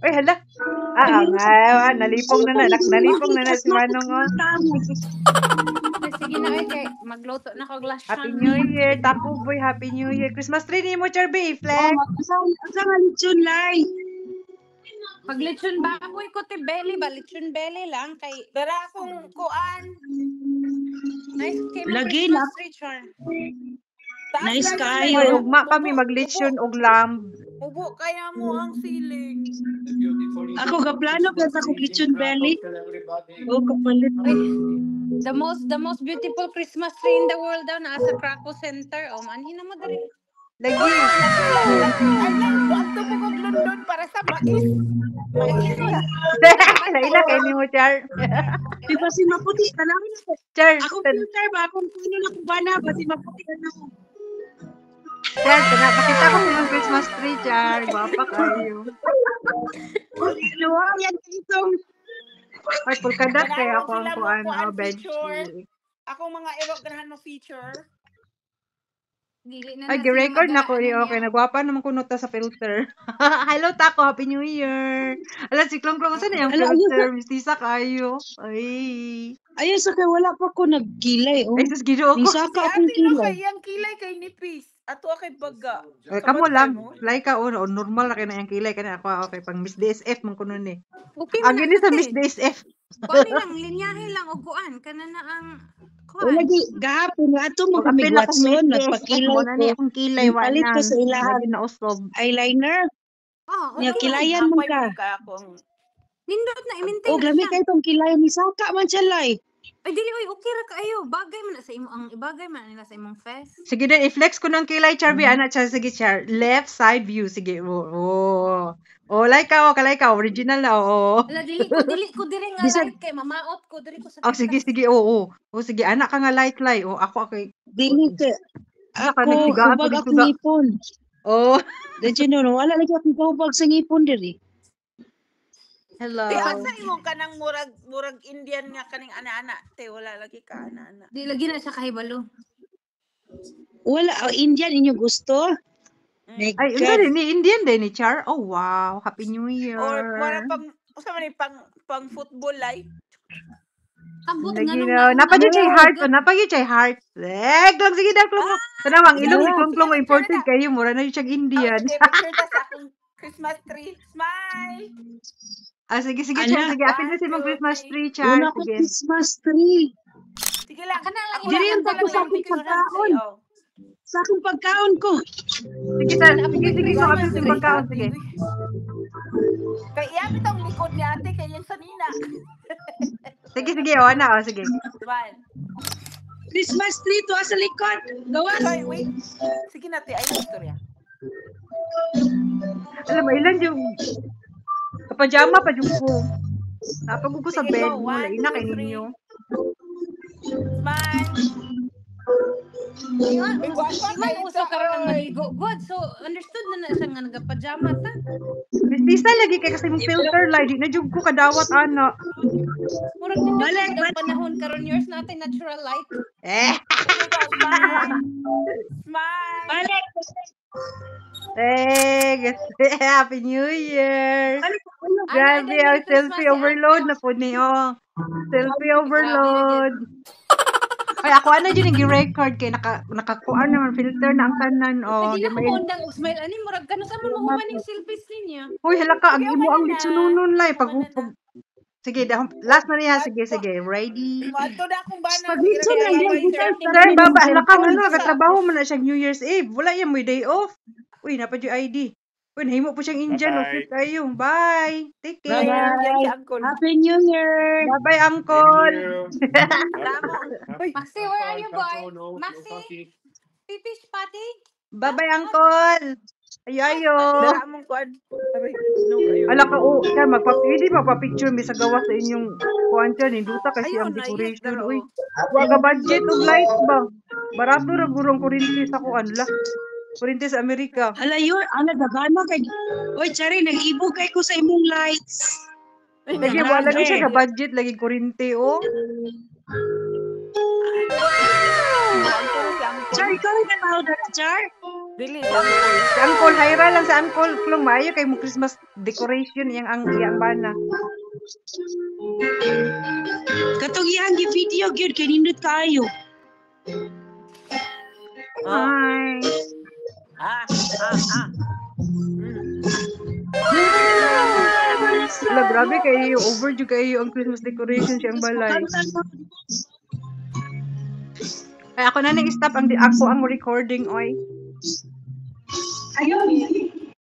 Uy, hala. Nalipong na si Manong. Sige na, kay magluto na ko glass. Happy New Year, Tapo Boy, Happy New Year. Christmas tree ni mo, Charby, flex. Asa nga lechon lay? Pag lechon baboy ko ti belly ba? Lechon belly lang kay dara akong kuan. Nice kay mo Lagi Christmas na. tree, Char. Nice Ay, kayo. ugma kami maglechon og lamb. Ubo kaya mo ang siling. Ako gaplano kaya ako kitchen belly. O kapalit. The most beautiful Christmas tree in the world daw na sa Krakow Center. Manhin na mo diri. Lagi. Ay lang, buwag to po London para sa mais. Mais na. Laila kay ni mo, Char. Di ba si maputi? Tanawin ako. Char, Ako filter ba? Kung kuno na kung bana ba si maputi na ako. Char, nakita ko yung Christmas tree, Char. Guwapa kayo. Luwa yan itong. Ay, pulkadak kaya ako ang kuan bench. Ako mga ganahan mo feature. Dili na ay, gi-record na ko yun. Okay, nagwapa naman kuno ta sa filter. Hello, Taco. Happy New Year. Ala, si Klong-Klong, saan yung filter? Mistisa kayo. Ay. Ayun, sa kaya wala pa ko nagkilay. Ay, sus, gino ako. Nisaka akong kilay. Yung kilay kay nipis. Ato kay baga. Kamo lang. Like ka, normal na kayo na yung kilay. Kaya ako, okay, pang Miss DSF, man kuno ni. Okay, ang gini sa Miss DSF. Kuan lang, linyahe lang, o kuan. Kana na ang lagi gahapon nga ato mo kami Watson nagpakilay ko na akong kilay palit ko sa ilahan na usob eyeliner niya kilayan mo ka nindot na i-maintain og lami kay tong kilay ni Saka man siya lay ay dili oy okay ra kaayo bagay man na sa imo ang ibagay man nila sa imong face sige din i-flex ko ng kilay Charby ana siya sige Char left side view sige like ka kalay ka original na ala dili ko diri nga light kay mamaot ko diri ko sa sige sige sige anak ka nga light ako dili ka ako hubag ako ngipon dili no wala lagi ako hubag sa ngipon diri hello te asa imong kanang murag Indian nga kaning ana-ana te wala lagi ka ana-ana di lagi na siya kahibalo wala Indian inyo gusto ay, ni Indian din ni Char. Oh, wow. Happy New Year. Or para pang football like. Napagyo chay heart. Lang sige daw klong. Tanawang ilong ni klong imported kayo mura na yung Indian. Picture ta sa akong Christmas tree. Smile. Sige Char, sige apil na si mong Christmas tree Char. Sige. Christmas tree. Sige lang. Dili ang tapos sa pagkaon. Sa akong pagkaon ko. Sige, so kapit yung pagkaon, sige. Kaya iyan itong likod ni ate, kaya yung sanina. Sige, sige. Christmas tree to sa likod. Gawas. Sorry, wait. Sige natin, ay istorya. Alam mo, ilan yung kapajama pa yung po. Napag ko sa bed mo, laina kay ninyo. Smile. May uso ka rin maligo. God, so understood na siya nga nagapajama ta. Mistisa lagi kay kasi mong filter light. Di na jug ko kadawat ana. Murag din ang panahon karon yours natin natural light. Smile. Balik. Happy New Year. Grabe, selfie overload na po niyo. Selfie overload. Ay, ako ano dyan yung record kay nakakuan naman filter na ang kanan. Hindi na ko undang smile ani murag kano sa mo maning selfies niya. Hoy, hala ka ag imo ang litsununon lay pag sige, last na niya. Sige. Ready? Mato na akong bana. Sir, baba, hala ka ano, nagtrabaho man na siya New Year's Eve. Wala yan mo day off. Uy, napad yung ID. Uy, nahimo po siyang Indian. Okay kayo. Bye. Take care. Bye. Happy New Year. Bye-bye, Uncle. Maxi, where are you, boy? Maxi? Pipish Patty? Bye-bye, Uncle. Ayo. Ala ka, siya, magpapicture, may sa gawa sa inyong kuhan siya, ninduta kasi ang decoration. Uy, waga budget of light ba? Barato na gurong kurinti sa kuhan la. Kurinti sa Amerika. Ala yun, gagana kay. Oy, Chari, nag-ibog kay ko sa imong lights. Lagi, wala na siya ka budget, lagi kurinti, Char, ikaw yung nanaw na, Char? Dili. Si Uncle, hayra lang sa Uncle. Klong, maayo kay mo Christmas decoration iyang bana. Katong iyang video gyud kay nindot kaayo. Hi. Wala, grabe kayo. Overdue kayo ang Christmas decoration siyang balay. Ay, ako na nang stop ako ang recording, oy. Ayaw.